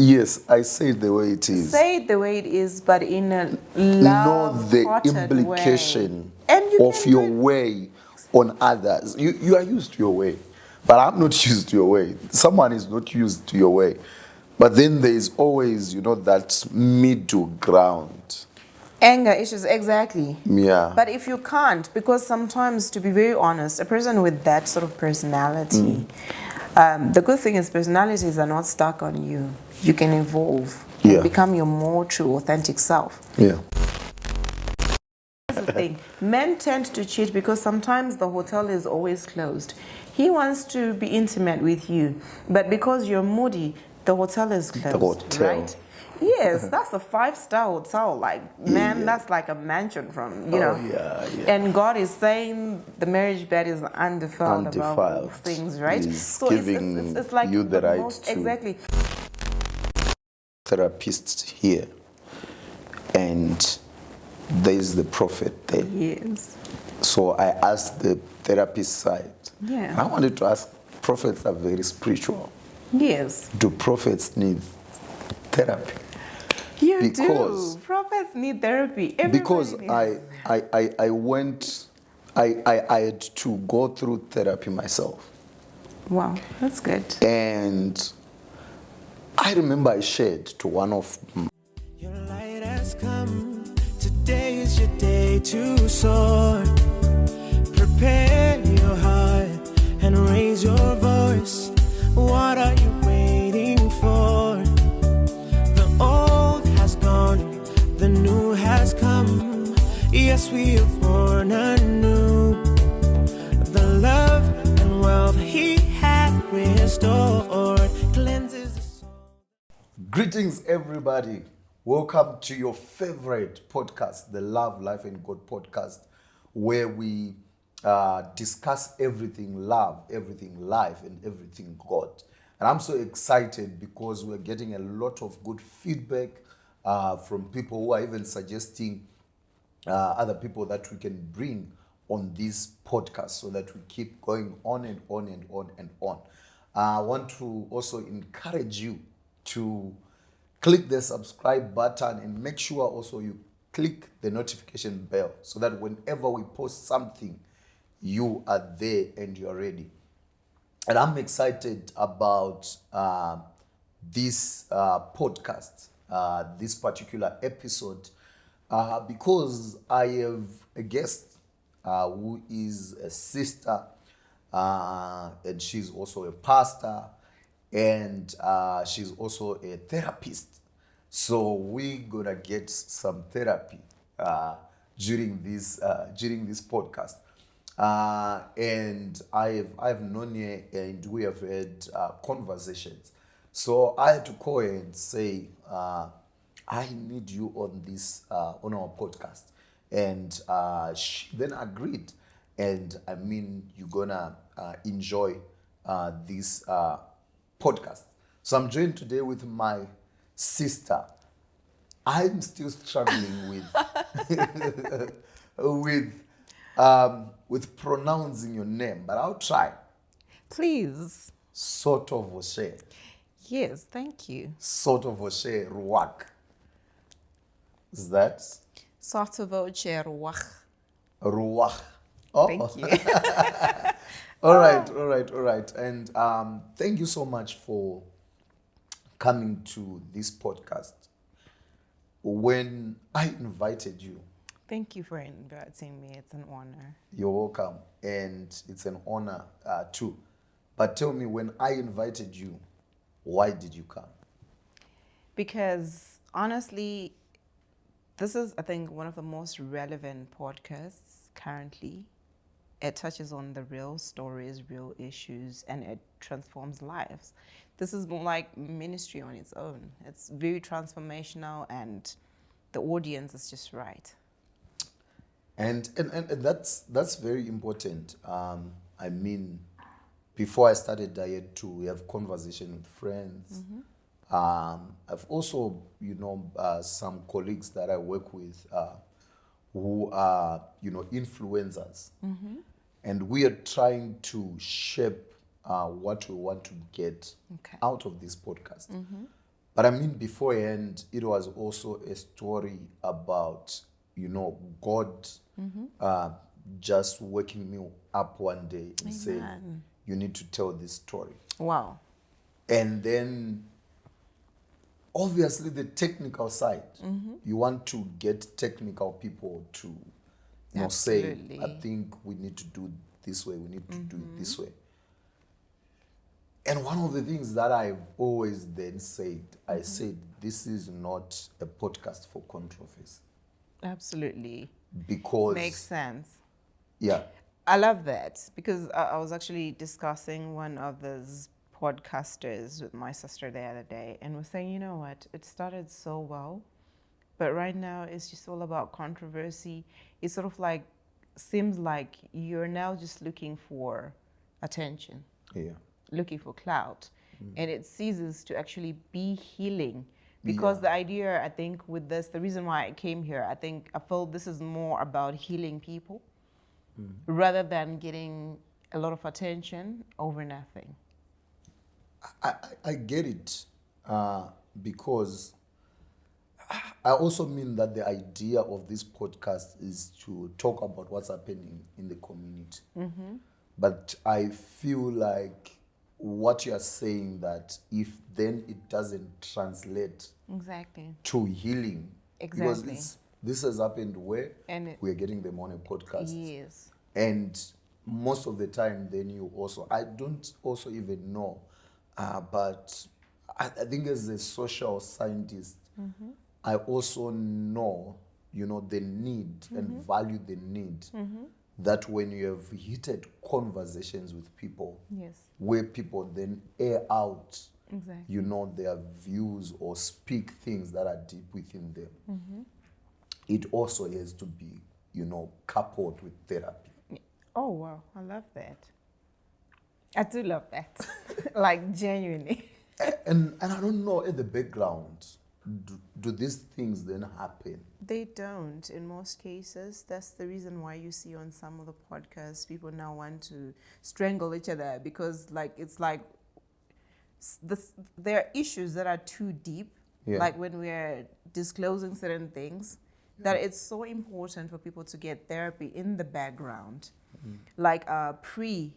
Yes, I say it the way it is. Say it the way it is, but in a Know the love-hearted implication way. And you of can your do it. way on others. You are used to your way, but I'm not used to your way. Someone is not used to your way. But then there is always, that middle ground. Anger issues, exactly. Yeah. But if you can't, because sometimes, to be very honest, a person with that sort of personality, the good thing is personalities are not stuck on you. You can evolve and Yeah. become your more true, authentic self. Yeah. That's the thing. Men tend to cheat because sometimes the hotel is always closed. He wants to be intimate with you, but because you're moody, the hotel is closed, hotel. right? Yes, that's a 5-star hotel. Like, man, Yeah. that's like a mansion from, you know. Yeah. And God is saying the marriage bed is undefiled above all things, right? He's So giving it's like you the right most, to exactly. Therapist here, and there's the prophet there. Yes. So I asked the therapist side. Yeah. And I wanted to ask, prophets are very spiritual. Yes. Do prophets need therapy? You Because- do. Prophets need therapy. Because Everybody needs. I had to go through therapy myself. Wow, that's good. And I remember I shared to one of Your light has come. Today is your day to soar. Prepare your heart and raise your voice. What are you waiting for? The old has gone, the new has come. Yes, we are born anew. The love and wealth he had restored cleanses the soul. Greetings, everybody. Welcome to your favorite podcast, the Love, Life, and God podcast, where we discuss everything love, everything life, and everything God. And I'm so excited because we're getting a lot of good feedback from people who are even suggesting other people that we can bring on this podcast so that we keep going on and on and on and on. I want to also encourage you to click the subscribe button and make sure also you click the notification bell so that whenever we post something, you are there and you're ready. And I'm excited about this podcast, this particular episode, because I have a guest who is a sister, and she's also a pastor, and she's also a therapist. So we're gonna get some therapy during this podcast. And I've known her and we have had conversations. So I had to call her and say, I need you on this on our podcast. And she then agreed. And I mean, you're gonna enjoy this podcast. So I'm joined today with my sister. I'm still struggling with pronouncing your name, but I'll try. Please. Sottovoce. Yes, thank you. Sottovoce Ruach. Is that Sottovoce Ruach. Ruach? Oh. Thank you. All right. And thank you so much for coming to this podcast. When I invited you, Thank you for inviting me. It's an honor. you're welcome, and it's an honor too. But tell me, when I invited you, why did you come? Because honestly, this is, I think, one of the most relevant podcasts currently. It touches on the real stories, real issues, and it transforms lives. This is more like ministry on its own. It's very transformational, and the audience is just right. And that's very important. I mean, before I started, I had to have conversation with friends. I've also, some colleagues that I work with who are, influencers. And we are trying to shape what we want to get Okay. out of this podcast. But I mean, beforehand, it was also a story about, God just waking me up one day and saying, Amen. you need to tell this story. Wow. And then, obviously, the technical side, you want to get technical people to say, Absolutely. I think we need to do this way, we need to do it this way. And one of the things that I've always then said, I said, this is not a podcast for controversy. Absolutely. Because, Makes sense. yeah, I love that because I was actually discussing one of those podcasters with my sister the other day and was saying, you know what, it started so well, but right now it's just all about controversy. It's sort of like, seems like you're now just looking for attention, yeah. looking for clout, and it ceases to actually be healing. Because the idea, I think, with this, the reason why I came here, I felt this is more about healing people rather than getting a lot of attention over nothing. I get it because I also mean that the idea of this podcast is to talk about what's happening in the community. But I feel like what you are saying, that if then it doesn't translate Exactly. to healing, because Exactly. this has happened where And we're getting them on a podcast. yes. And most of the time, then you also, I don't also even know, but I think as a social scientist, I also know, the need and value the need that when you have heated conversations with people, Yes. where people then air out, Exactly. their views or speak things that are deep within them, it also has to be, coupled with therapy. Oh, wow. I love that. I do love that. Like, genuinely. And I don't know, at the background, do these things then happen? They don't in most cases. That's the reason why you see on some of the podcasts people now want to strangle each other, because there are issues that are too deep. Yeah. Like when we're disclosing certain things, that it's so important for people to get therapy in the background, like pre-show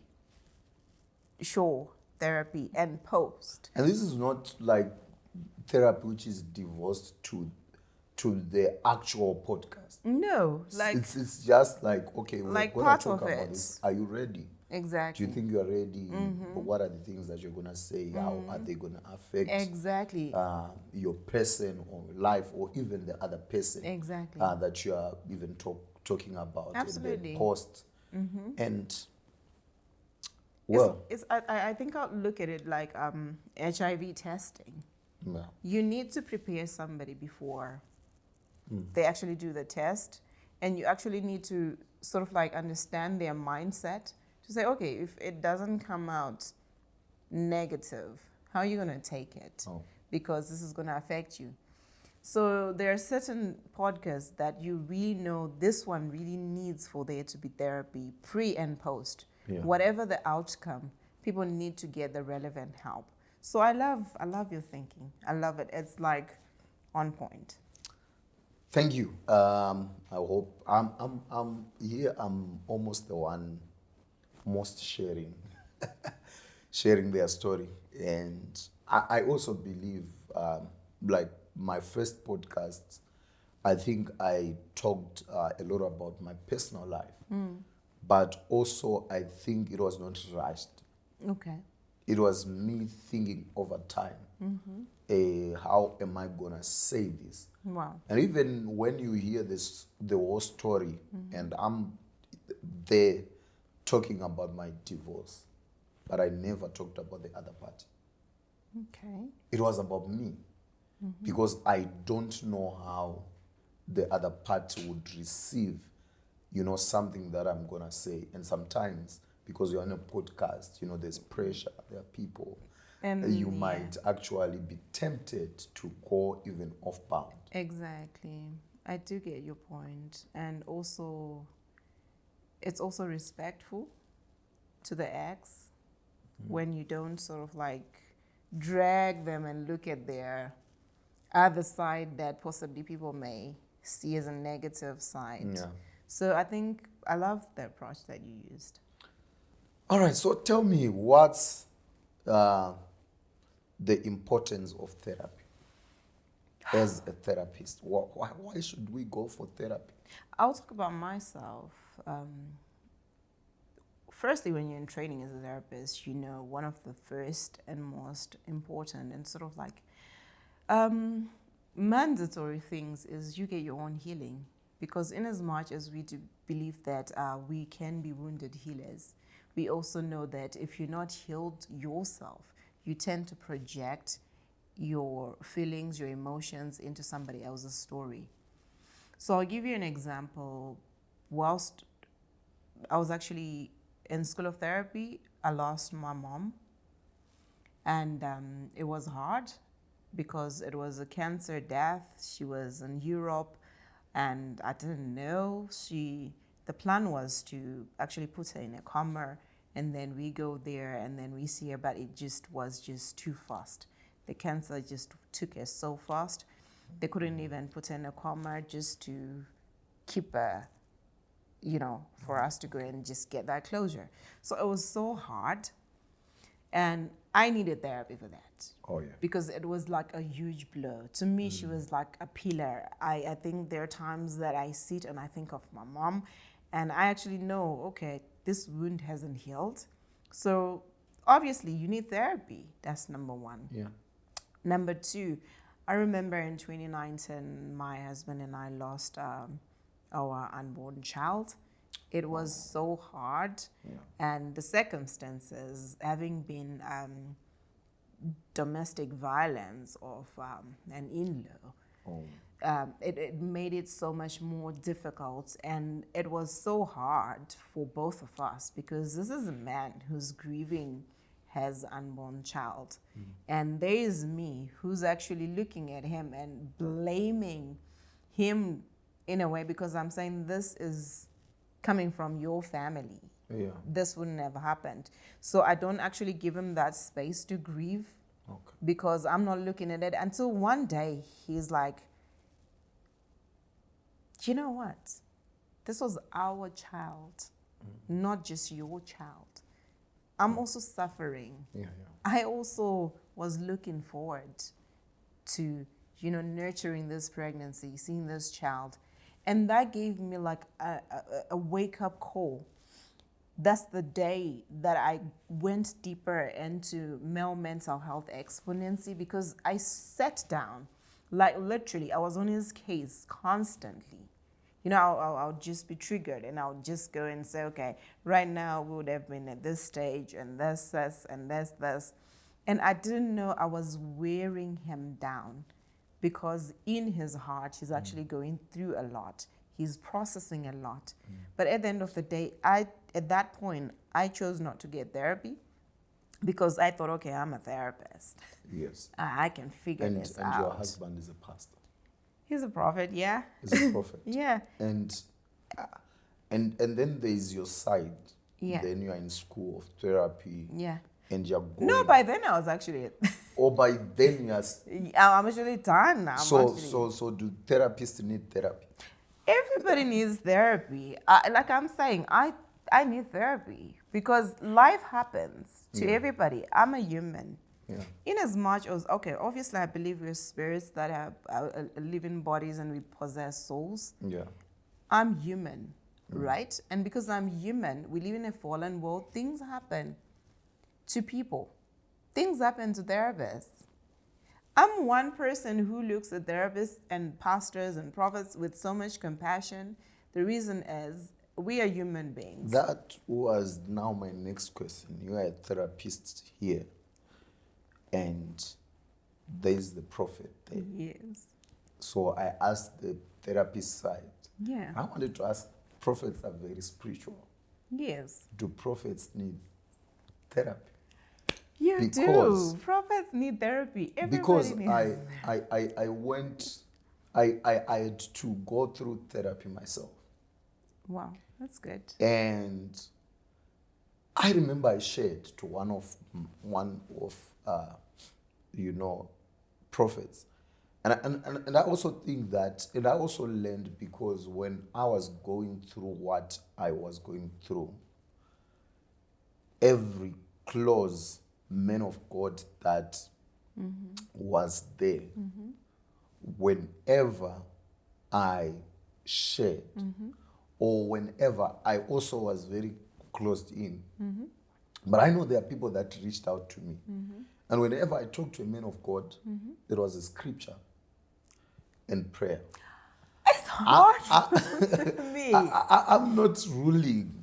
therapy and post. And this is not like therapy which is divorced to the actual podcast. No, like It's just like, okay, we're like going part to talk of about it. this. Are you ready? Do exactly. you think you are ready? What are the things that you're going to say? How are they going to affect Exactly. your person or life, or even the other person Exactly. that you are even talking about? Absolutely. And the post. And, well, I think I'll look at it like HIV testing. yeah. You need to prepare somebody before they actually do the test, and you actually need to sort of like understand their mindset to say, okay, if it doesn't come out negative, how are you going to take it? Oh. Because this is going to affect you. So there are certain podcasts that you really know this one really needs for there to be therapy, pre and post. Yeah. Whatever the outcome, people need to get the relevant help. So I love your thinking. I love it. It's like on point. Thank you. I hope I'm here. I'm almost the one most sharing their story, and I also believe, like my first podcast, I think I talked a lot about my personal life, but also I think it was not rushed. Okay. It was me thinking over time, how am I gonna say this? Wow. And even when you hear the whole story, and I'm there talking about my divorce, but I never talked about the other party. Okay. It was about me, because I don't know how the other party would receive, something that I'm gonna say. And sometimes, because you're on a podcast, there's pressure, there are people. And You might actually be tempted to go even off bound. Exactly. I do get your point. And also, it's also respectful to the ex when you don't sort of like drag them and look at their other side that possibly people may see as a negative side. Yeah. So I think I love the approach that you used. All right, so tell me, what's the importance of therapy as a therapist? Why should we go for therapy? I'll talk about myself. Firstly, when you're in training as a therapist, one of the first and most important and sort of like mandatory things is you get your own healing. Because in as much as we do believe that we can be wounded healers, we also know that if you're not healed yourself, you tend to project your feelings, your emotions into somebody else's story. So I'll give you an example. Whilst I was actually in school of therapy, I lost my mom. And it was hard because it was a cancer death. She was in Europe and I didn't know. The plan was to actually put her in a coma and then we go there and then we see her, but it just was just too fast. The cancer just took her so fast. They couldn't even put her in a coma just to keep her, for us to go and just get that closure. So it was so hard. And I needed therapy for that. Oh, yeah. Because it was like a huge blow. To me, she was like a pillar. I think there are times that I sit and I think of my mom and I actually know, okay, this wound hasn't healed. So obviously you need therapy. That's number one. Yeah. Number two, I remember in 2019, my husband and I lost our unborn child. It was so hard. Yeah. And the circumstances, having been domestic violence of an in-law, it made it so much more difficult. And it was so hard for both of us because this is a man who's grieving his unborn child. And there is me who's actually looking at him and blaming him in a way because I'm saying this is coming from your family. Yeah. This wouldn't have happened. So I don't actually give him that space to grieve because I'm not looking at it until one day he's like, you know what? This was our child, not just your child. I'm also suffering. Yeah. I also was looking forward to, nurturing this pregnancy, seeing this child. And that gave me like a wake-up call. That's the day that I went deeper into male mental health exponency because I sat down, like literally, I was on his case constantly. I'll just be triggered and I'll just go and say, okay, right now we would have been at this stage and this, and this. And I didn't know I was wearing him down because in his heart, he's actually going through a lot. He's processing a lot. But at the end of the day, at that point, I chose not to get therapy because I thought, okay, I'm a therapist. Yes. I can figure this out. And your husband is a pastor. He's a prophet, yeah. He's a prophet. Yeah. And then there's your side. Yeah. Then you are in school of therapy. Yeah. And you're going. No, by then I was actually. Or by then you are. I'm actually done now. So do therapists need therapy? Everybody needs therapy. Like I'm saying, I need therapy because life happens to everybody. I'm a human. Yeah. In as much as, okay, obviously I believe we're spirits that have living bodies and we possess souls. Yeah. I'm human, right? And because I'm human, we live in a fallen world. Things happen to people. Things happen to therapists. I'm one person who looks at therapists and pastors and prophets with so much compassion. The reason is we are human beings. That was now my next question. You are a therapist here. And there's the prophet there. Yes. So I asked the therapist side. Yeah. I wanted to ask, prophets are very spiritual. Yes. Do prophets need therapy? You do. Prophets need therapy. Everybody needs I had to go through therapy myself. Wow, that's good. And I remember I shared to one of prophets. And I also think that, and I also learned, because when I was going through what I was going through, every close man of God that was there, whenever I shared, or whenever I also was very closed in. But I know there are people that reached out to me. And whenever I talk to a man of God, there was a scripture and prayer. It's hard for me. I'm not ruling,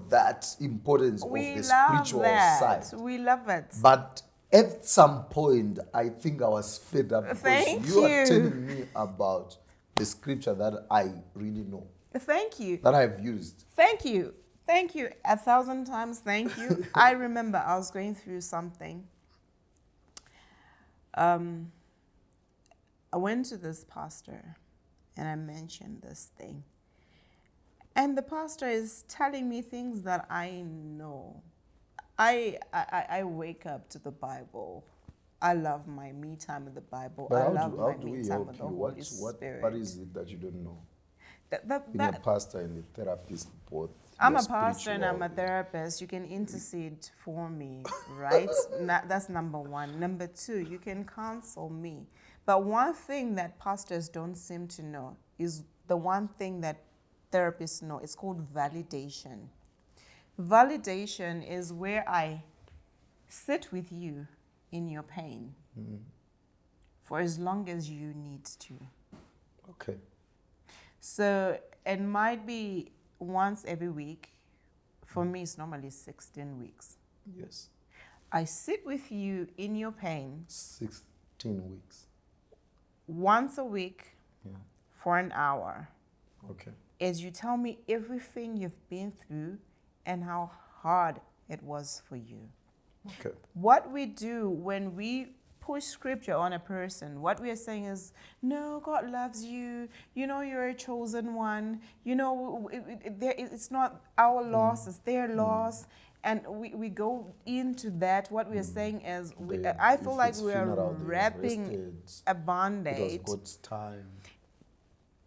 that importance of We the love spiritual that. side. We love it. But at some point, I think I was fed up, because Thank you are you. telling me about the scripture that I really know, Thank you. that I've used. Thank you. Thank you 1,000 times. Thank you. I remember I was going through something. I went to this pastor and I mentioned this thing. And the pastor is telling me things that I know. I wake up to the Bible. I love my me time with the Bible. But I love how my do me we time help with you? the Holy Spirit. What is it that you don't know? That- Being a pastor and a therapist, both. I'm you're a pastor and I'm a spiritual. therapist. You can intercede for me, right? That's number one. Number two, you can counsel me. But one thing that pastors don't seem to know is the one thing that therapists know. It's called validation. Validation is where I sit with you in your pain for as long as you need to. Okay. So it might be once every week. For me, it's normally 16 weeks. Yes. I sit with you in your pain 16 weeks. once a week Yeah. for an hour Okay. as you tell me everything you've been through and how hard it was for you. Okay. What we do when we push scripture on a person, what we are saying is, no, God loves you. You know, you're a chosen one. You know, it's not our loss, it's their loss. And we go into that. What we are saying is, I feel If like it's we are funeral, they wrapping arrested. a It band-aid. was God's time.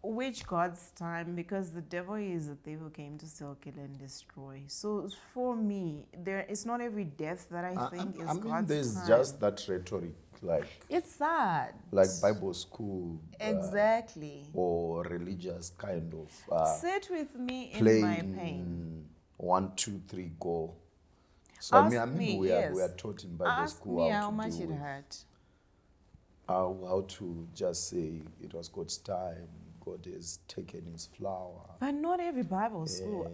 Which God's time? Because the devil is a thief who came to steal, kill, and destroy. So for me, it's not every death that I think is God's there's time. just that rhetoric, It's sad. like Bible school, Exactly. or religious kind of Sit with me in playing my pain. 1, 2, 3, go. So Ask me, we yes. are taught in Bible Ask school me how how to much deal it with, hurt. how to just say it was God's time. God has taken his flower. But not every Bible school.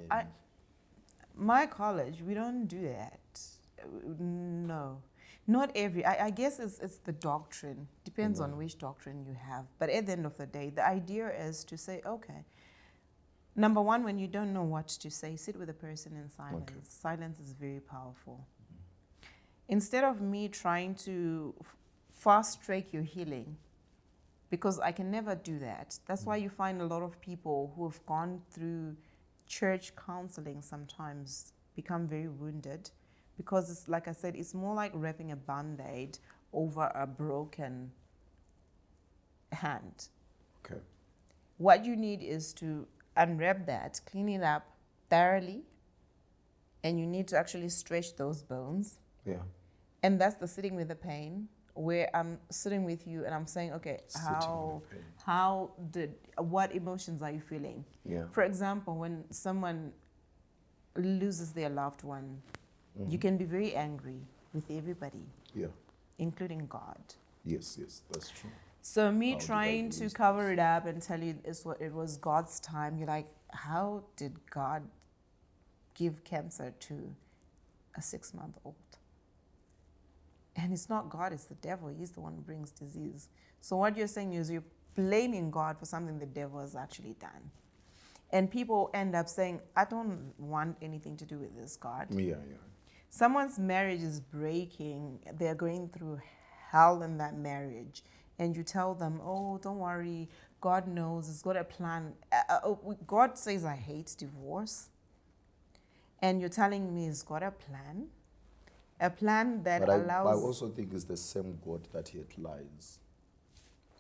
My college, we don't do that. No. Not every. I guess it's the doctrine. Depends on which doctrine you have. But at the end of the day, the idea is to say, okay, number one, when you don't know what to say, sit with a person in silence. Okay. Silence is very powerful. Instead of me trying to fast track your healing, because I can never do that. That's why you find a lot of people who have gone through church counseling sometimes become very wounded, because it's like I said, it's more like wrapping a band-aid over a broken hand. Okay. What you need is to unwrap that, clean it up thoroughly, and you need to actually stretch those bones. Yeah. And that's the sitting with the pain, where I'm sitting with you and I'm saying, okay, Sitting with the pain. what emotions are you feeling? Yeah. For example, when someone loses their loved one, you can be very angry with everybody, Yeah. including God. Yes, that's true. So me How did I trying to lose cover it up and tell you it was God's time, you're like, how did God give cancer to a 6-month-old? And it's not God, it's the devil. He's the one who brings disease. So what you're saying is you're blaming God for something the devil has actually done. And people end up saying, I don't want anything to do with this, God. Yeah. Someone's marriage is breaking. They're going through hell in that marriage. And you tell them, oh, don't worry. God knows. He's got a plan. God says, I hate divorce. And you're telling me he's got a plan? A plan that But I allows... also think it's the same God that yet lies.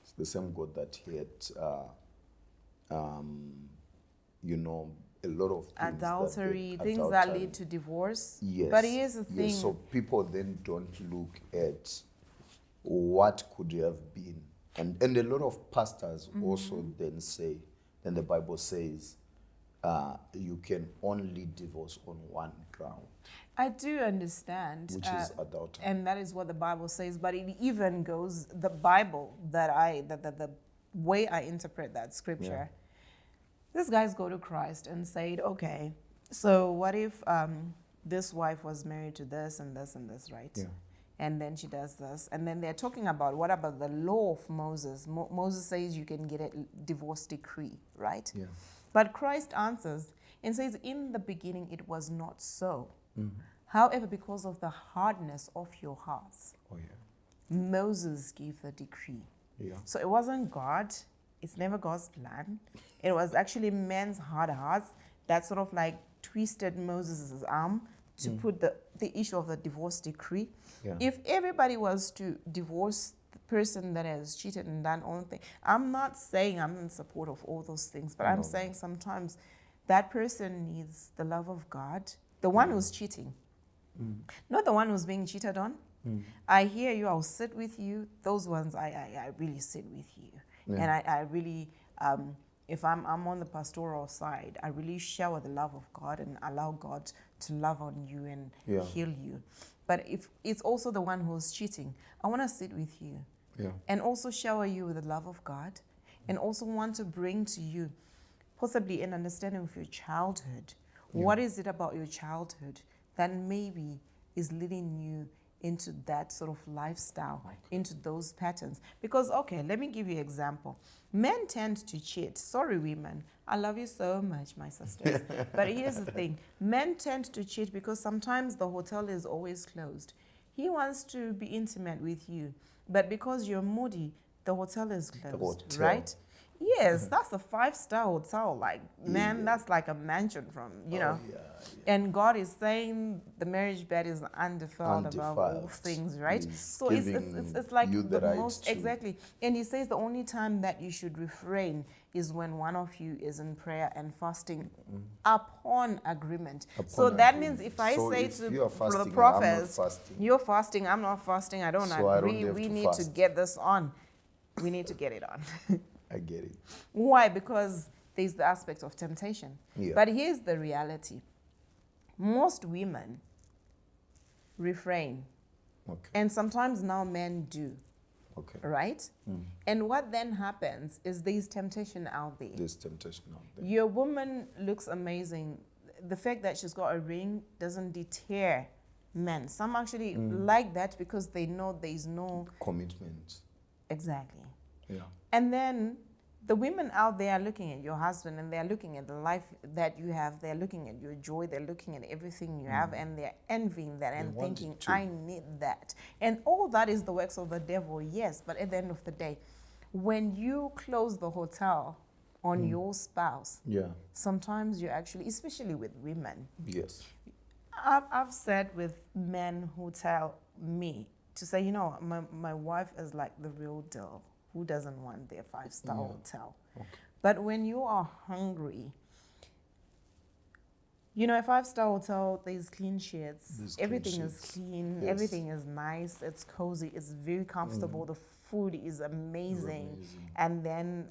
It's the same God that had, a lot of things Adultery, that things that lead to divorce. Yes. But here's the thing. Yes, so people then don't look at what could have been. And a lot of pastors also then say, then the Bible says, you can only divorce on one ground, I do understand. which is adultery. And that is what the Bible says. But it even goes, the Bible the way I interpret that scripture, these guys go to Christ and said, okay, so what if this wife was married to this and this and this, right? Yeah. And then she does this. And then they're talking about, what about the law of Moses? Moses says you can get a divorce decree, right? Yeah. But Christ answers and says, in the beginning it was not so. However, because of the hardness of your hearts, Oh, yeah. Moses gave the decree. Yeah. So it wasn't God. It's never God's plan. It was actually men's hard hearts that sort of like twisted Moses' arm to put the issue of the divorce decree. Yeah. If everybody was to divorce the person that has cheated and done all things, I'm not saying I'm in support of all those things, but I'm saying sometimes that person needs the love of God, the one who's cheating, not the one who's being cheated on. I hear you, I'll sit with you. Those ones, I really sit with you. Yeah. And I really, if I'm on the pastoral side, I really shower the love of God and allow God to love on you and heal you. But if it's also the one who's cheating, I want to sit with you and also shower you with the love of God, and also want to bring to you possibly an understanding of your childhood. What is it about your childhood that maybe is leading you into that sort of lifestyle, into those patterns? Because, okay, let me give you an example. Men tend to cheat. Sorry, women. I love you so much, my sisters. But here's the thing. Men tend to cheat because sometimes the hotel is always closed. He wants to be intimate with you, but because you're moody, the hotel is closed, right? Yes, that's a 5-star hotel. Like, man, that's like a mansion from, you know. And God is saying the marriage bed is undefiled above all things, right? So it's like the most, exactly. And he says the only time that you should refrain is when one of you is in prayer and fasting upon agreement. So that means if I say to the prophets, you're fasting, I'm not fasting, I don't agree, we need to get this on. We need to get it on. I get it. Why? Because there's the aspect of temptation. Yeah. But here's the reality. Most women refrain. Okay. And sometimes now men do. Okay. Right? And what then happens is there's temptation out there. There's temptation out there. Your woman looks amazing. The fact that she's got a ring doesn't deter men. Some actually like that because they know there's no commitment. Exactly. Yeah. And then the women out there are looking at your husband and they're looking at the life that you have. They're looking at your joy. They're looking at everything you have, and they're envying that and thinking, I need that. And all that is the works of the devil, yes. But at the end of the day, when you close the hotel on your spouse, sometimes you actually, especially with women. Yes. I've said with men who tell me to say, you know, my wife is like the real deal. Who doesn't want their 5-star hotel? Okay. But when you are hungry, you know, a 5-star hotel, there's clean sheets. Everything is clean. Yes. Everything is nice. It's cozy. It's very comfortable. The food is amazing. And then,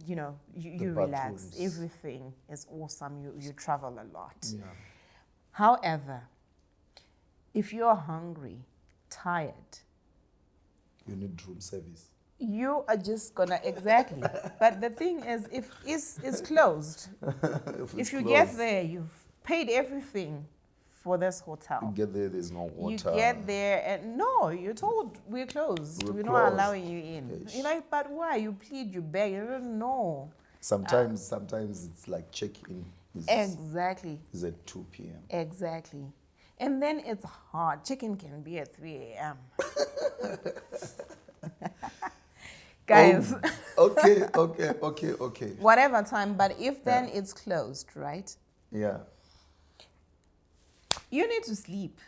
you know, you relax. Everything is awesome. You travel a lot. Yeah. However, if you're hungry, tired, you need room service. You are just gonna, exactly. But the thing is, if it's closed, if you get there, you've paid everything for this hotel. You get there, there's no water. You get there, and no, you're told we're closed. We're not allowing you in. You're like, but why? You plead, you beg. You don't know. Sometimes it's like check-in. Exactly. Is at 2 p.m. Exactly. And then it's hard. Check-in can be at 3 a.m. Guys. Okay. Whatever time, but if then it's closed, right? Yeah. You need to sleep.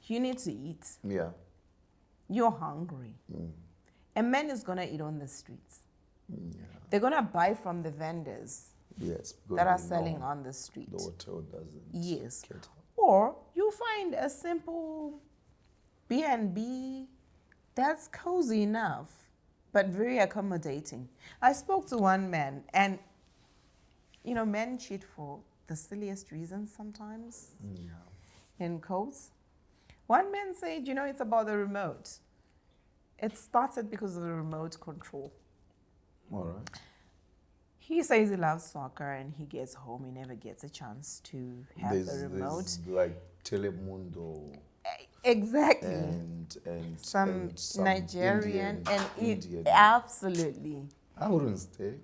You need to eat. Yeah. You're hungry. A man is gonna eat on the streets. Yeah. They're gonna buy from the vendors Yes. because that are they selling know on the street. the hotel doesn't. Yes. cater. Or you find a simple B&B that's cozy enough, but very accommodating. I spoke to one man, and men cheat for the silliest reasons sometimes. Yeah. In quotes. One man said, it's about the remote. It started because of the remote control. All right. He says he loves soccer, and he gets home, he never gets a chance to have the remote. There's like Telemundo Exactly. and Some some Nigerian Indian. Absolutely. I wouldn't stay.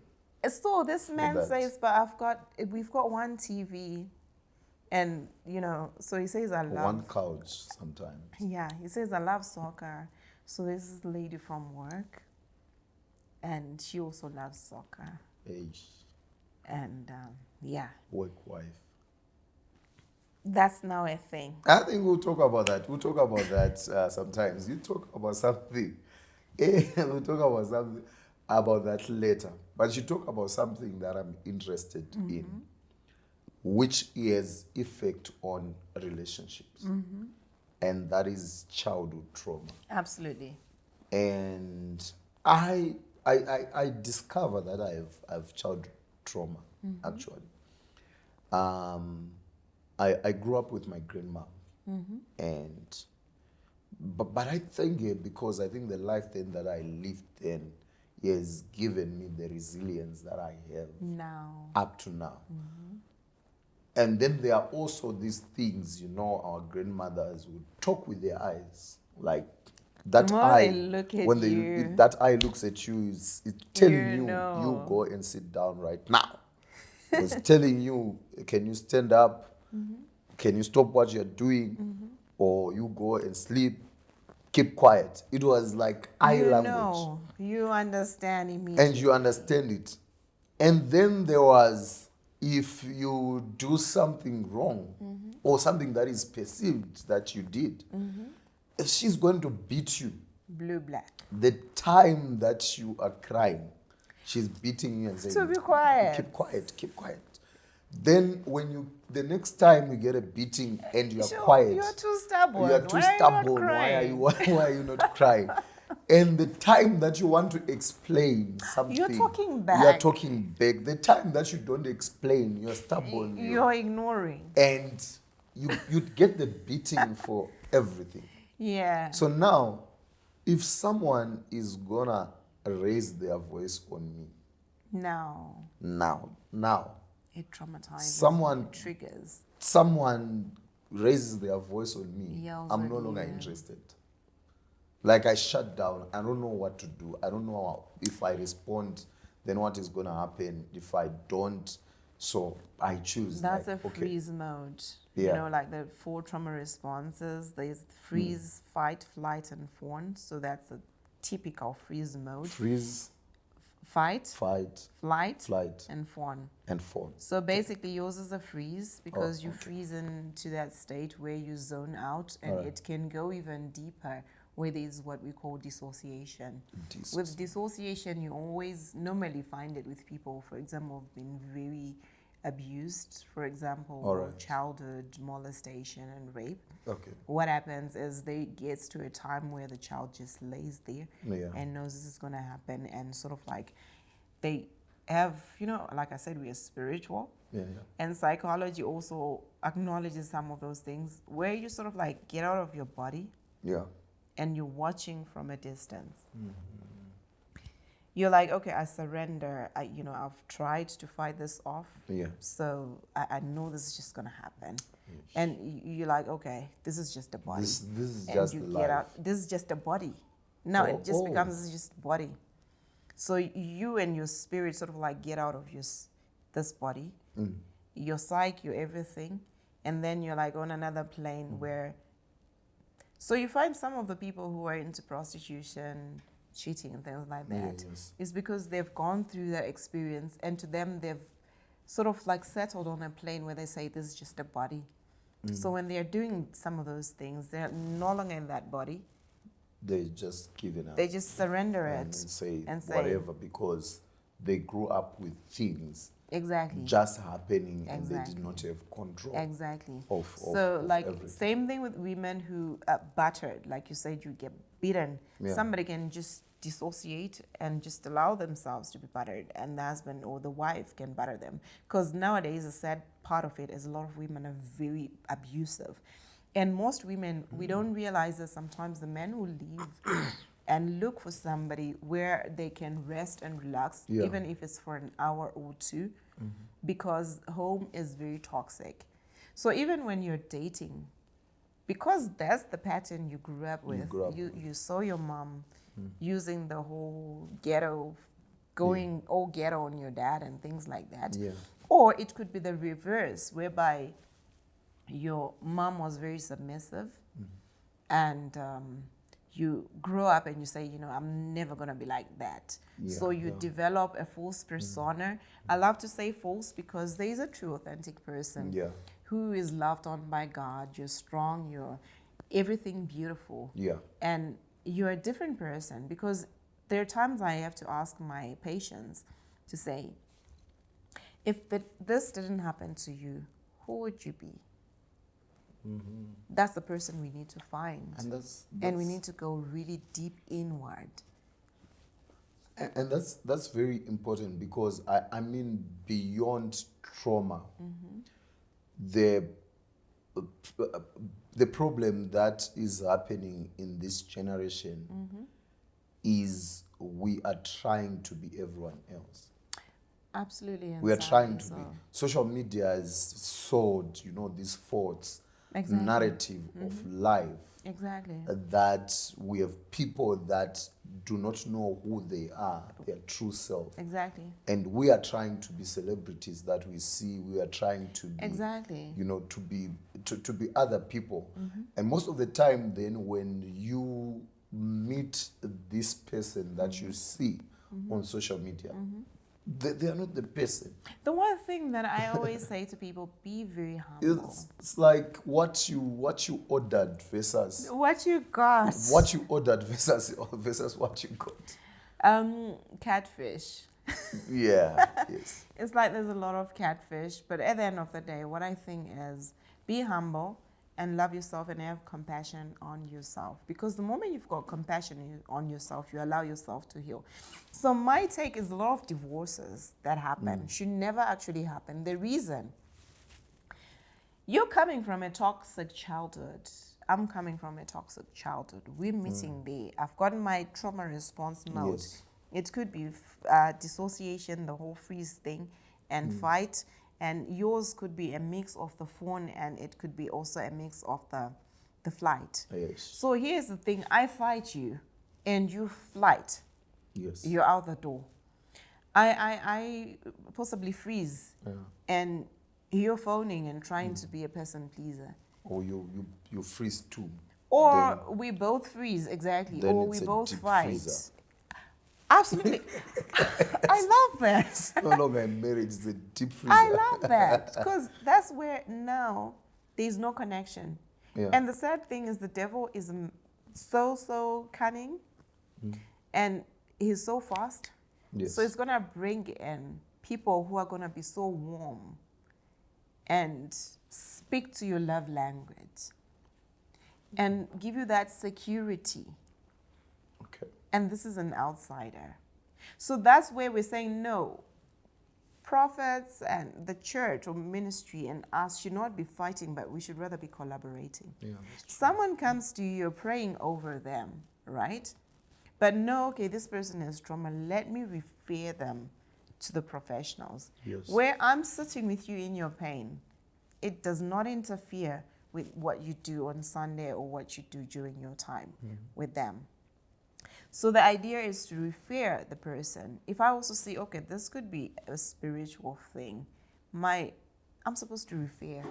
So this man that. says, but we've got one TV, and so he says I love One couch sometimes. Yeah, he says I love soccer. So this is a lady from work, and she also loves soccer. Age. And Work wife. that's now a thing. I think we'll talk about that. We'll talk about that sometimes. You talk about something. We'll talk about that later. But you talk about something that I'm interested in, which has effect on relationships, and that is childhood trauma. Absolutely. And I discover that I have childhood trauma actually. I grew up with my grandma, and but I think because I think the life then that I lived then has given me the resilience that I have Now. up to now. And then there are also these things, our grandmothers would talk with their eyes, like that The more eye. they look at when you, that eye looks at you, it's telling you know. go and sit down right now. It's telling you, can you stand up? Can you stop what you're doing? Or you go and sleep, keep quiet. It was like eye language. You understand immediately. And you understand it. And then there was, if you do something wrong or something that is perceived that you did, if she's going to beat you, Blue, black. the time that you are crying, she's beating you and saying, To be quiet. Keep quiet, keep quiet. Then the next time you get a beating and you are quiet, You're too stubborn. you are too Why are you not stubborn. crying? Why are you not crying? And the time that you want to explain something, You're talking You are back. talking back. The time that you don't explain, you're stubborn. You're ignoring. And you get the beating for everything. Yeah. So now, if someone is gonna raise their voice on me, now, It traumatizes. Someone- It triggers. someone raises their voice on me, Yells I'm at no longer you. interested. Like I shut down. I don't know what to do. I don't know if I respond, then what is gonna happen if I don't. So I choose. That's like, a okay, freeze mode. Yeah. Like the 4 trauma responses. There's freeze, fight, flight, and fawn. So that's a typical freeze mode. freeze, Fight, fight, flight, flight, and fawn. and fawn. So basically, yours is a freeze because you okay. freeze into that state where you zone out, and Alright. it can go even deeper, where there's what we call dissociation. Dis- With dissociation, you always normally find it with people, for example, who've been very abused, for example, or Alright. childhood molestation and rape. Okay. What happens is they gets to a time where the child just lays there Yeah. and knows this is going to happen, and sort of like they have, like I said, we are spiritual. Yeah. And psychology also acknowledges some of those things where you sort of like get out of your body Yeah. and you're watching from a distance. You're like, okay, I surrender. I've tried to fight this off. Yeah. So I know this is just going to happen. And you're like, okay, this is just a body. This is And just you life. get out. This is just a body. Now Oh, it just oh. becomes this is just body. So you and your spirit sort of like get out of this body, your psyche, your everything, and then you're like on another plane where. So you find some of the people who are into prostitution, cheating, and things like that. Yes. It's because they've gone through that experience, and to them they've sort of like settled on a plane where they say this is just a body. So when they're doing some of those things, they're no longer in that body. They just giving up They just surrender and it say and say whatever because they grew up with things exactly. just happening and they Exactly. did not have control Exactly. of So, like, everything. same thing with women who are battered. Like you said, you get beaten. Yeah. Somebody can just dissociate and just allow themselves to be battered, and the husband or the wife can batter them. Because nowadays, the sad part of it is a lot of women are very abusive. And most women, we don't realize that sometimes the men will leave and look for somebody where they can rest and relax, Yeah. even if it's for an hour or two, because home is very toxic. So even when you're dating, because that's the pattern you grew up with, grew up you saw your mom using the whole ghetto, going all ghetto on your dad and things like that. Yeah. Or it could be the reverse, whereby your mom was very submissive and you grow up and you say, you know, I'm never going to be like that. So Yeah, you yeah. develop a false persona. I love to say false because there is a true, authentic person Yeah. who is loved on by God. You're strong, you're everything beautiful. Yeah. And you're a different person because there are times I have to ask my patients to say, if this didn't happen to you, who would you be? That's the person we need to find. And that's And we need to go really deep inward. and that's very important because I mean beyond trauma, the problem that is happening in this generation is we are trying to be everyone else. Absolutely. We are sadly trying to so. be. Social media has sold, these thoughts, Exactly. narrative of life Exactly. that we have people that do not know who they are, their true self. Exactly. And we are trying to be celebrities that we see. We are trying to be, Exactly. to be other people. And most of the time, then, when you meet this person that you see on social media, they are not the person. The one thing that I always say to people, be very humble. It's like what you ordered versus What you got? what you ordered versus what you got. Catfish. Yeah. Yes. It's like there's a lot of catfish, but at the end of the day, what I think is be humble and love yourself and have compassion on yourself. Because the moment you've got compassion on yourself, you allow yourself to heal. So my take is a lot of divorces that happen should never actually happen. The reason, you're coming from a toxic childhood. I'm coming from a toxic childhood. We're meeting there. I've gotten my trauma response mode. Yes. It could be dissociation, the whole freeze thing, and fight. And yours could be a mix of the phone, and it could be also a mix of the flight. Yes. So here's the thing. I fight you, and you flight. Yes. You're out the door. I possibly freeze, and you're phoning and trying to be a person pleaser. Or you freeze too. Or we both freeze, exactly. Then Or it's we a both deep fight. freezer. Absolutely. I love that. No longer in marriage, it's a deep freezer. I love that. Because that's where now there's no connection. Yeah. And the sad thing is the devil is so cunning and he's so fast. Yes. So it's going to bring in people who are going to be so warm and speak to your love language and give you that security. Okay. And this is an outsider. So that's where we're saying no. Prophets and the church or ministry and us should not be fighting, but we should rather be collaborating. Yeah, that's true. Someone comes to you, you're praying over them, right? But no, okay, this person has trauma. Let me refer them to the professionals. Yes. Where I'm sitting with you in your pain, it does not interfere with what you do on Sunday or what you do during your time with them. So the idea is to refer the person. If I also see, okay, this could be a spiritual thing, I'm supposed to refer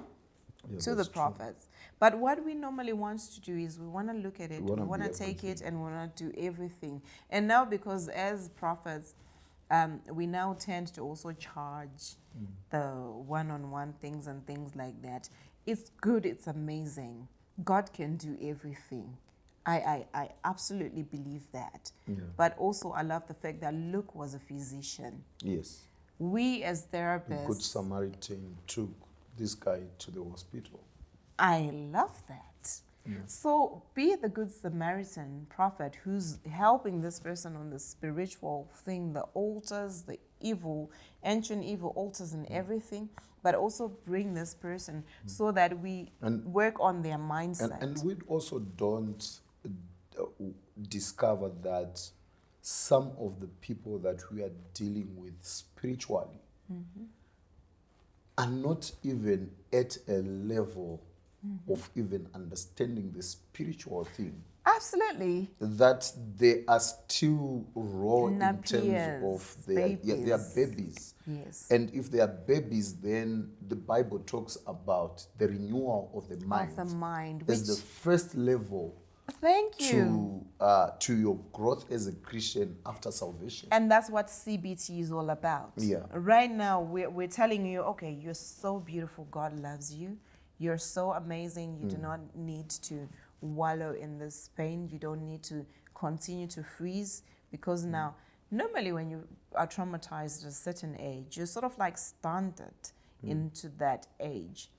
to the that's true. prophets. But what we normally want to do is we want to look at it, we wanna want to be take it, everything. and we want to do everything. And now because as prophets, we now tend to also charge the one-on-one things and things like that. It's good, it's amazing. God can do everything. I absolutely believe that. Yeah. But also, I love the fact that Luke was a physician. Yes. We as The therapists, Good Samaritan took this guy to the hospital. I love that. So be the Good Samaritan prophet who's helping this person on the spiritual thing, the altars, the evil, ancient evil altars and everything, but also bring this person so that we And- work on their mindset. And we also don't discover that some of the people that we are dealing with spiritually are not even at a level of even understanding the spiritual thing. Absolutely. That they are still raw in terms of their Babies. babies. Yes. And if they are babies, then the Bible talks about the renewal of the mind. Of the mind, as the which- first level Thank you. to your growth as a Christian after salvation. And that's what CBT is all about. Yeah. Right now, we're telling you, okay, you're so beautiful. God loves you. You're so amazing. You do not need to wallow in this pain. You don't need to continue to freeze because now, normally when you are traumatized at a certain age, you're sort of like stunted into that age.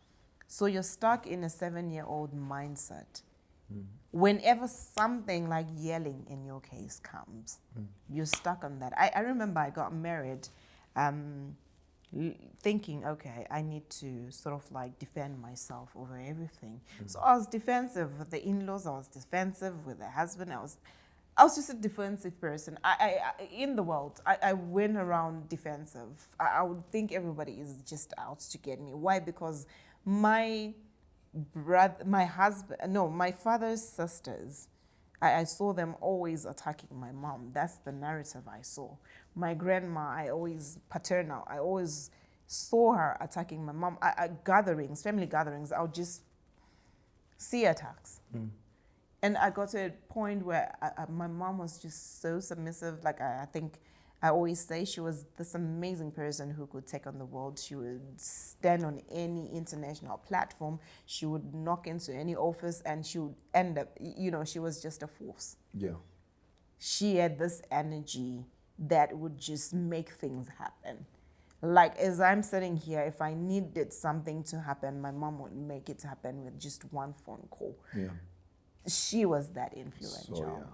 So you're stuck in a 7-year-old mindset. Whenever something like yelling in your case comes, you're stuck on that. I remember I got married thinking, okay, I need to sort of like defend myself over everything. So I was defensive with the in-laws. I was defensive with the husband. I was just a defensive person. I in the world, I went around defensive. I would think everybody is just out to get me. Why? Because my father's sisters, I saw them always attacking my mom. That's the narrative I saw. My grandma, I always saw her attacking my mom. Family gatherings, I would just see attacks. And I got to a point where my mom was just so submissive. Like I think I always say she was this amazing person who could take on the world. She would stand on any international platform. She would knock into any office and she would end up, she was just a force. Yeah. She had this energy that would just make things happen. Like as I'm sitting here, if I needed something to happen, my mom would make it happen with just one phone call. Yeah. She was that influential. So, yeah.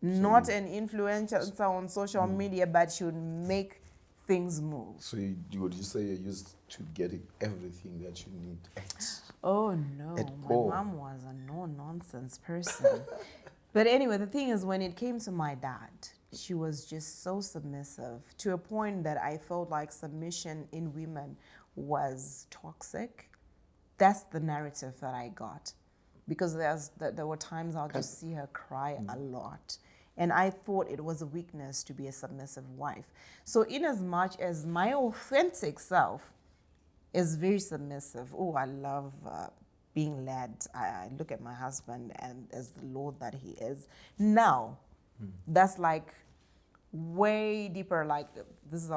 Not an influencer on social media, but she would make things move. So would you say you're used to getting everything that you need? Oh no, At my all. mom was a no-nonsense person. But anyway, the thing is, when it came to my dad, she was just so submissive to a point that I felt like submission in women was toxic. That's the narrative that I got. Because there were times I'll just see her cry a lot. And I thought it was a weakness to be a submissive wife. So in as much as my authentic self is very submissive, I love being led. I look at my husband and as the Lord that he is. Now, that's like way deeper. Like this is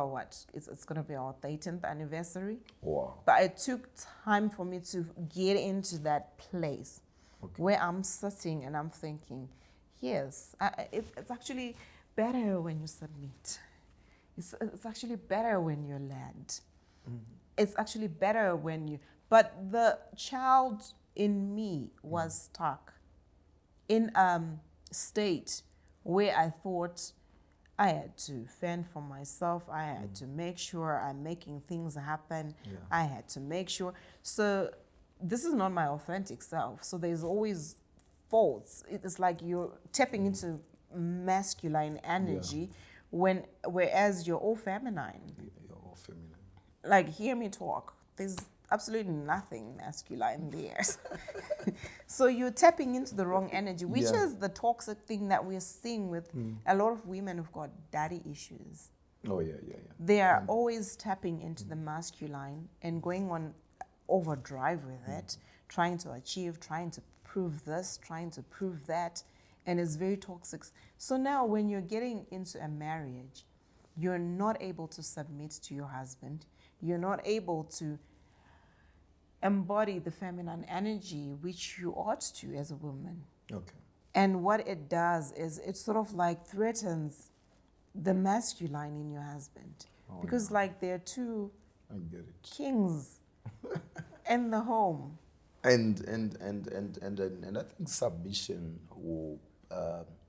it's going to be our 13th anniversary. Wow. But it took time for me to get into that place where I'm sitting and I'm thinking, yes, it's actually better when you submit. It's actually better when you're led. It's actually better when you... But the child in me was stuck in a state where I thought I had to fend for myself. I had to make sure I'm making things happen. Yeah. I had to make sure. So this is not my authentic self. So there's always faults. It's like you're tapping into masculine energy whereas you're all feminine. You're all feminine. Like, hear me talk. There's absolutely nothing masculine there. So you're tapping into the wrong energy, which Yeah. is the toxic thing that we're seeing with a lot of women who've got daddy issues. Oh, yeah. They are always tapping into the masculine and going on overdrive with it, trying to achieve, trying to prove this, trying to prove that, and it's very toxic. So now when you're getting into a marriage, you're not able to submit to your husband. You're not able to embody the feminine energy, which you ought to as a woman. Okay. And what it does is it sort of like threatens the masculine in your husband. Because like there are two I get it. kings in the home. And I think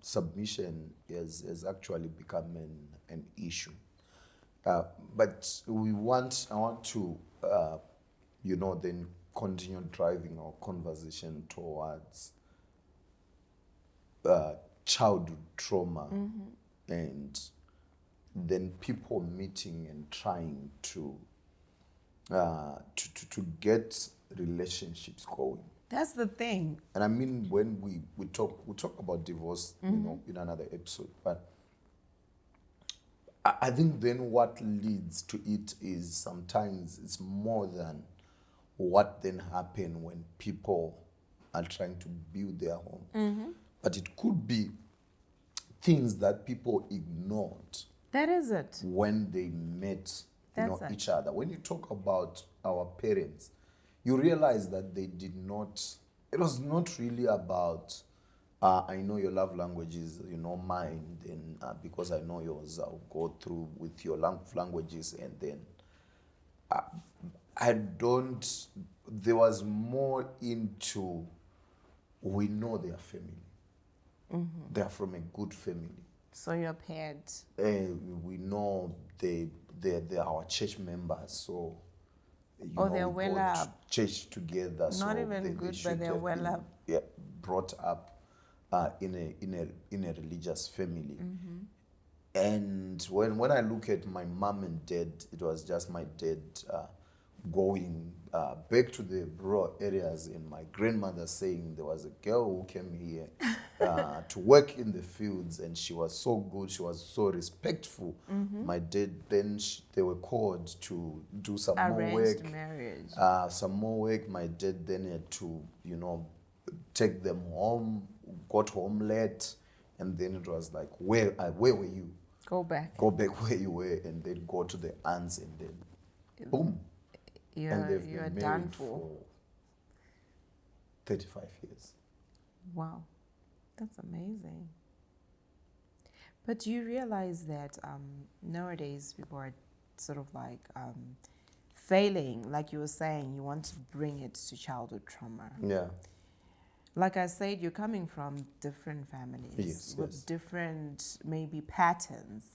submission has actually become an issue. But I want to then continue driving our conversation towards childhood trauma, and then people meeting and trying to get relationships going. That's the thing. And I mean, when we talk about divorce, in another episode. But I think then what leads to it is sometimes it's more than what then happen when people are trying to build their home. But it could be things that people ignored That is it. when they met That's it. each other. When you talk about our parents, you realize that they did not, it was not really about, I know your love language is, mine, then because I know yours, I'll go through with your languages, and then there was more into, we know their family. They are from a good family. So you're paired. We know they're our church members, so They're we well go to up. church together. Not even good, should but they're have well been, up. Yeah, brought up in a religious family. And when I look at my mom and dad, it was just my dad going back to the rural areas, and my grandmother saying there was a girl who came here to work in the fields, and she was so good, she was so respectful. My dad, then they were called to do some Arranged more work. marriage. Some more work. My dad then had to, take them home, got home late, and then it was like, where were you? Go back. Go back where you were, and then go to the aunts, and then boom. And they've You're been done married for. 35 years. Wow, that's amazing. But do you realize that nowadays people are sort of like failing, like you were saying, you want to bring it to childhood trauma. Yeah. Like I said, you're coming from different families Yes, with yes. different maybe patterns.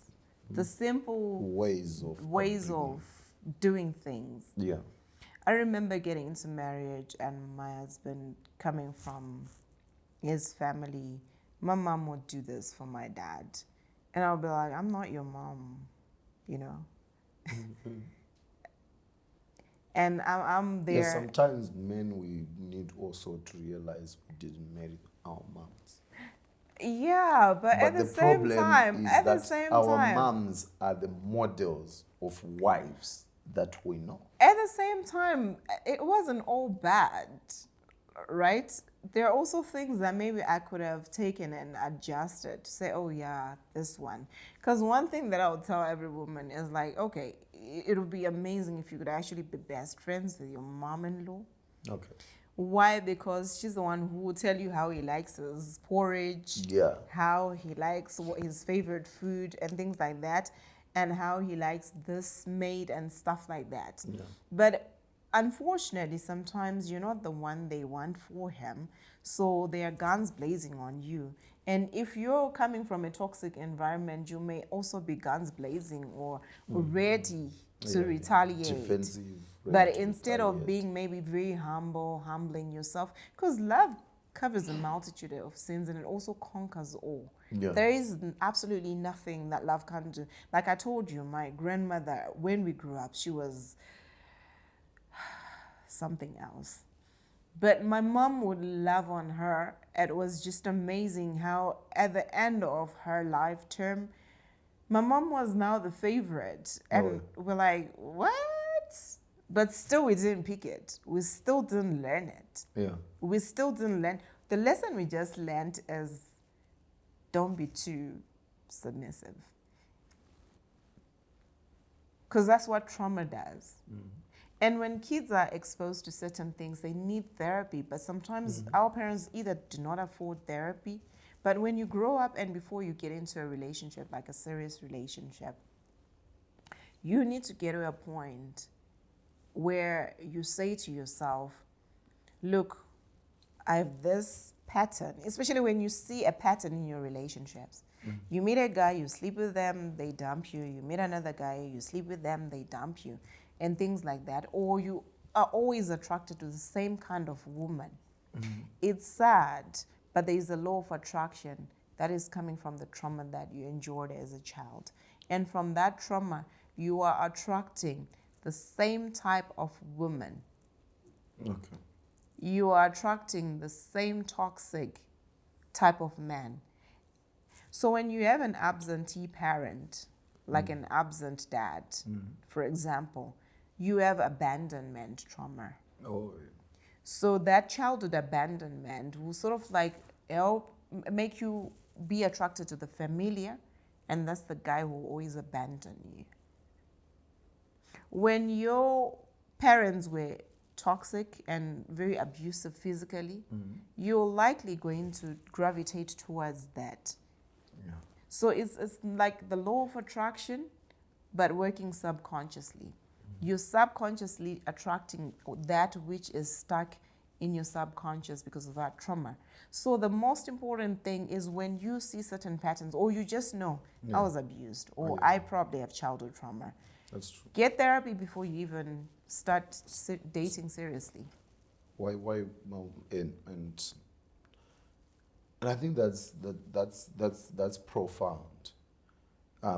The simple Ways ways upbringing. of doing things. Yeah. I remember getting into marriage and my husband coming from his family. My mom would do this for my dad. And I'll be like, I'm not your mom, you know. And I'm there. Yeah, sometimes men, we need also to realize we didn't marry our moms. Yeah, but at the same time, is at the that same our time, moms are the models of wives that we know. at the same time, it wasn't all bad, right? There are also things that maybe I could have taken and adjusted to say, oh yeah, this one. Because one thing that I would tell every woman is like, okay, it would be amazing if you could actually be best friends with your mom-in-law. Okay. Why? Because she's the one who will tell you how he likes his porridge, Yeah. how he likes what his favorite food and things like that, and how he likes this made and stuff like that. Yeah. But unfortunately, sometimes you're not the one they want for him, so they are guns blazing on you. And if you're coming from a toxic environment, you may also be guns blazing or ready to Yeah, retaliate. Defensive. But ready to instead of retaliate. being maybe very humble, humbling yourself, because love covers a multitude of sins and it also conquers all. Yeah. There is absolutely nothing that love can't do. Like I told you, my grandmother, when we grew up, she was something else. But my mom would love on her. It was just amazing how at the end of her life term, my mom was now the favorite. And we're like, what? But still we didn't pick it. We still didn't learn it. Yeah. We still didn't learn. The lesson we just learned is don't be too submissive. Because that's what trauma does. And when kids are exposed to certain things, they need therapy. But sometimes our parents either do not afford therapy But when you grow up and before you get into a relationship, like a serious relationship, you need to get to a point where you say to yourself, look, I have this pattern, especially when you see a pattern in your relationships. You meet a guy, you sleep with them, they dump you. You meet another guy, you sleep with them, they dump you, and things like that. Or you are always attracted to the same kind of woman. It's sad, but there is a law of attraction that is coming from the trauma that you endured as a child. And from that trauma, you are attracting the same type of woman. Okay. You are attracting the same toxic type of man. So when you have an absentee parent, like an absent dad, for example, you have abandonment trauma. Oh, So that childhood abandonment will sort of like help make you be attracted to the familiar, and that's the guy who will always abandon you. When your parents were toxic and very abusive physically, you're likely going to gravitate towards that. yeah. So it's like the law of attraction, but working subconsciously. You're subconsciously attracting that which is stuck in your subconscious because of that trauma. So the most important thing is when you see certain patterns, or you just know, I was abused, or I probably have childhood trauma. That's true. Get therapy before you even start dating seriously. Why well, and I think that's profound,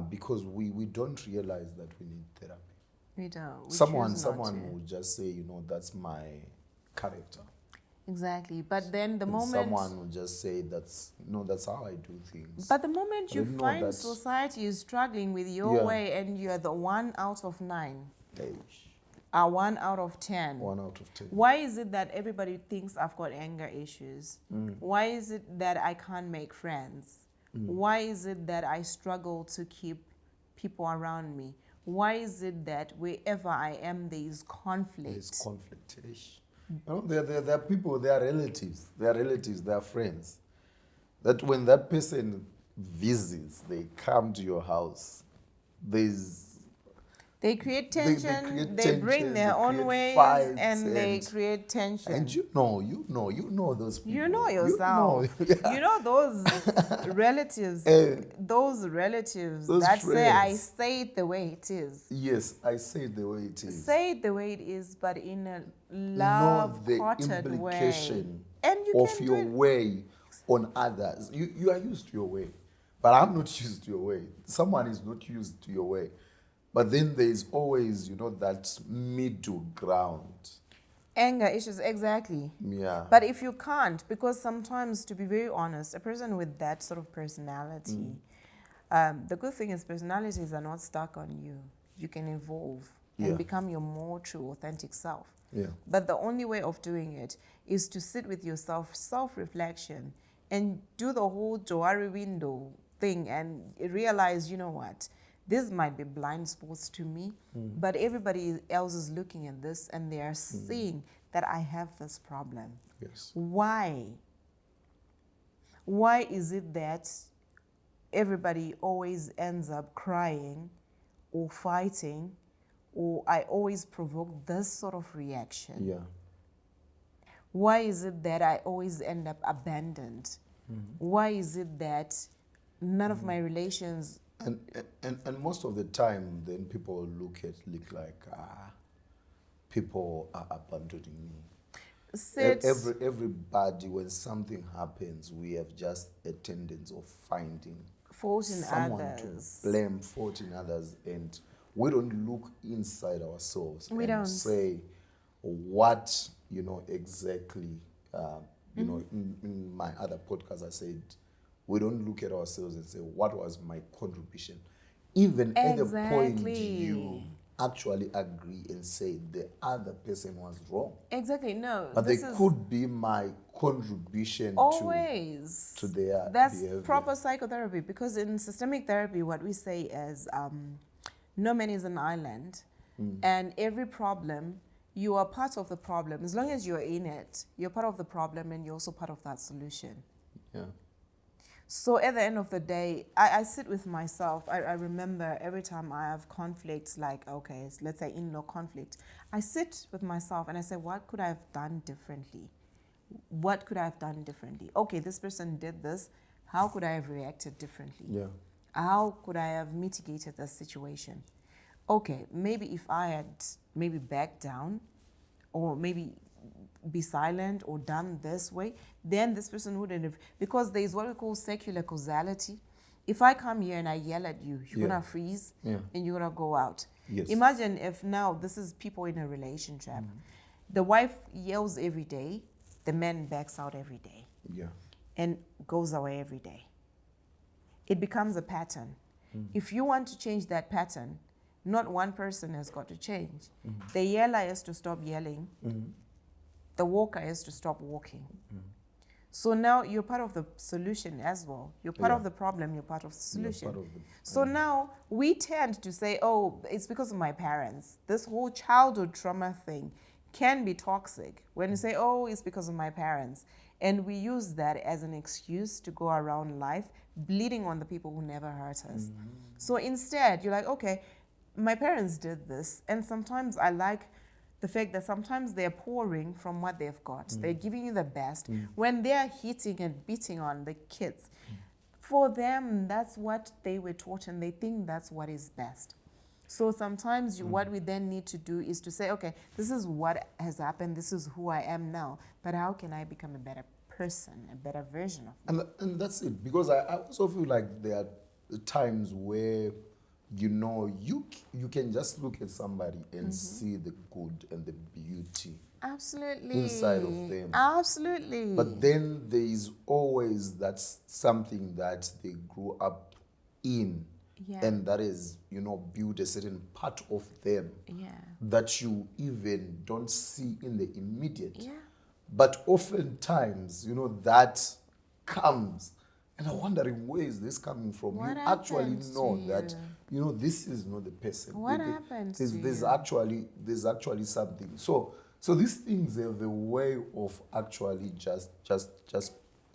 because we don't realize that we need therapy. We don't. We Someone choose not to. will just say, that's my character. Exactly. But then the And moment someone will just say that's how I do things. But the moment I you didn't know find that- society is struggling with your Yeah. way and you're the 1 out of 9, Eish, a 1 out of 10, 1 out of 10. why is it that everybody thinks I've got anger issues? Why is it that I can't make friends? Why is it that I struggle to keep people around me? Why is it that wherever I am, there is conflict? There's conflict. Eish. There are people, they are relatives, they are friends. That when that person visits, they come to your house, They create They tension, create they bring tension, their they own create ways, fights and they and- create tension. and you know those people. You know yourself. Yeah. You know those relatives, those relatives Those that say, I friends. say it the way it is. Yes, I say it the way it is. Say it the way it is, but in a Know the love-hearted way. implication And you of can your do it. way on others. You are used to your way, but I'm not used to your way. Someone is not used to your way. But then there is always, that middle ground. Anger issues, exactly. Yeah. But if you can't, because sometimes, to be very honest, a person with that sort of personality, the good thing is personalities are not stuck on you. You can evolve and Yeah. become your more true, authentic self. Yeah. But the only way of doing it is to sit with yourself, self-reflection, and do the whole Johari window thing and realize, you know what, this might be blind spots to me, but everybody else is looking at this and they are seeing that I have this problem. Yes. Why? Why is it that everybody always ends up crying or fighting, or I always provoke this sort of reaction? Yeah. Why is it that I always end up abandoned? Why is it that none of my relations... And most of the time, then people look like people are abandoning me. Everybody, when something happens, we have just a tendency of finding fault in someone others. to blame, fault in others, and we don't look inside ourselves We and don't. say what exactly. In my other podcast, I said we don't look at ourselves and say what was my contribution. Even at the point Exactly. you actually agree and say the other person was wrong, Exactly, no. but this they is could be my contribution always to their that's behavior. proper psychotherapy, because in systemic therapy what we say is no man is an island, and every problem you are part of the problem. As long as you're in it, you're part of the problem and you're also part of that solution. Yeah. So at the end of the day, I sit with myself. I remember every time I have conflicts, like, okay, let's say in-law conflict, I sit with myself and I say, what could I have done differently? What could I have done differently? Okay, this person did this. How could I have reacted differently? Yeah. How could I have mitigated the situation? Okay, maybe if I had maybe backed down or maybe be silent or done this way, then this person wouldn't have, because there is what we call secular causality. If I come here and I yell at you, you're gonna freeze and you're gonna go out. Yes. Imagine if now this is people in a relationship. The wife yells every day, the man backs out every day Yeah. and goes away every day. It becomes a pattern. If you want to change that pattern, not one person has got to change. The yeller has to stop yelling. The walker has to stop walking. So now you're part of the solution as well. You're part of the problem, you're part of the solution. So now we tend to say, oh, it's because of my parents. This whole childhood trauma thing can be toxic. When you say, oh, it's because of my parents. And we use that as an excuse to go around life bleeding on the people who never hurt us. So instead, you're like, okay, my parents did this. And sometimes I like the fact that sometimes they're pouring from what they've got. They're giving you the best. When they're hitting and beating on the kids, for them, that's what they were taught and they think that's what is best. So sometimes what we then need to do is to say, okay, this is what has happened, this is who I am now, but how can I become a better person, a better version of me? And that's it. Because I also feel like there are times where, you know, you can just look at somebody and see the good and the beauty Absolutely. inside of them. Absolutely. But then there is always that something that they grew up in. Yeah. And that is, you know, build a certain part of them that you even don't see in the immediate. Yeah. But oftentimes, you know, that comes. And I'm wondering, where is this coming from? What you actually happened know to that, you? you know, this is not the person. What happened to there's you? There's actually something. So these things have a way of actually just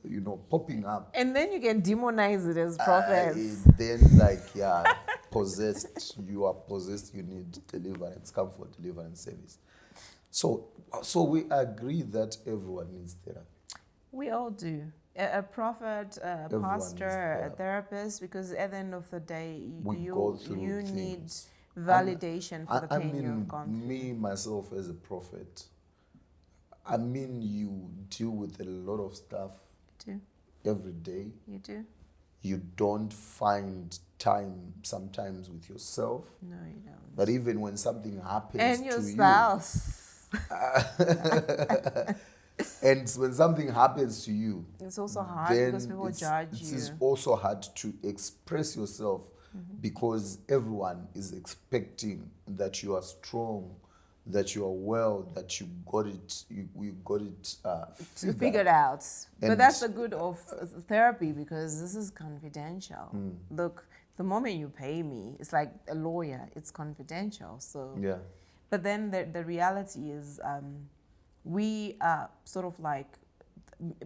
you know, popping up. And then you can demonize it as prophets. Then, like, possessed. You are possessed. You need deliverance. Come for deliverance service. So we agree that everyone needs therapy. We all do. A prophet, a Everyone pastor, needs a therapist, because at the end of the day, We go through you need things. validation for the I pain you mean, have gone through. me, myself, as a prophet, I mean, you deal with a lot of stuff You do. every day. You do. You don't find time sometimes with yourself. No, you don't. But even when something happens And your to spouse. and when something happens to you, It's also hard then because people it's, judge it you. is also hard to express yourself because everyone is expecting that you are strong, that you are well, that you got it, you got it Figured out. But And- that's the good of therapy, because this is confidential. Look, the moment you pay me, it's like a lawyer, it's confidential. So, Yeah. but then the reality is, we are sort of like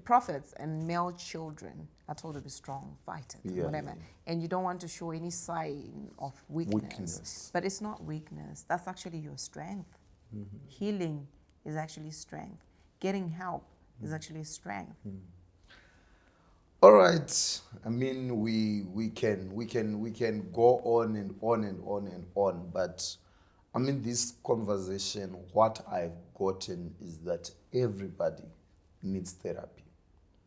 prophets and male children are told to be strong fighters, Yeah, whatever. yeah. And you don't want to show any sign of weakness. Weakness. But it's not weakness. That's actually your strength. Healing is actually strength. Getting help is actually strength. All right. I mean, we can go on and on and on and on, but I mean, this conversation, what I've gotten is that everybody needs therapy.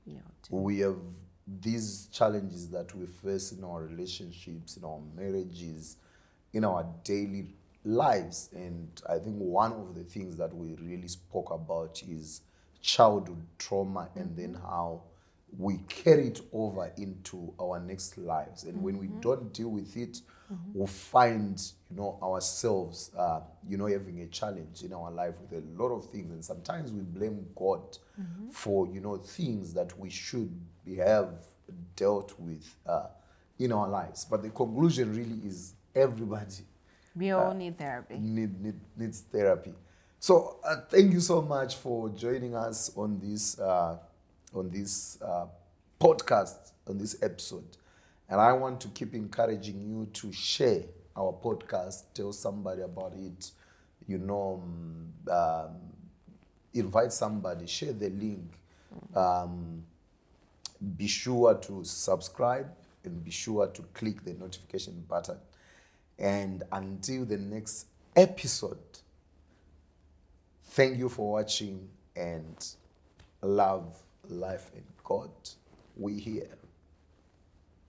Yeah, We have these challenges that we face in our relationships, in our marriages, in our daily lives. And I think one of the things that we really spoke about is childhood trauma and then how we carry it over into our next lives. And when we don't deal with it, we'll find, you know, ourselves, you know, having a challenge in our life with a lot of things. And sometimes we blame God for, you know, things that we should have dealt with in our lives. But the conclusion really is everybody We all need therapy. needs therapy. So thank you so much for joining us on this podcast, on this episode. And I want to keep encouraging you to share our podcast, tell somebody about it, invite somebody, share the link. Be sure to subscribe and be sure to click the notification button. And until the next episode, thank you for watching, and love, life, and God. We here.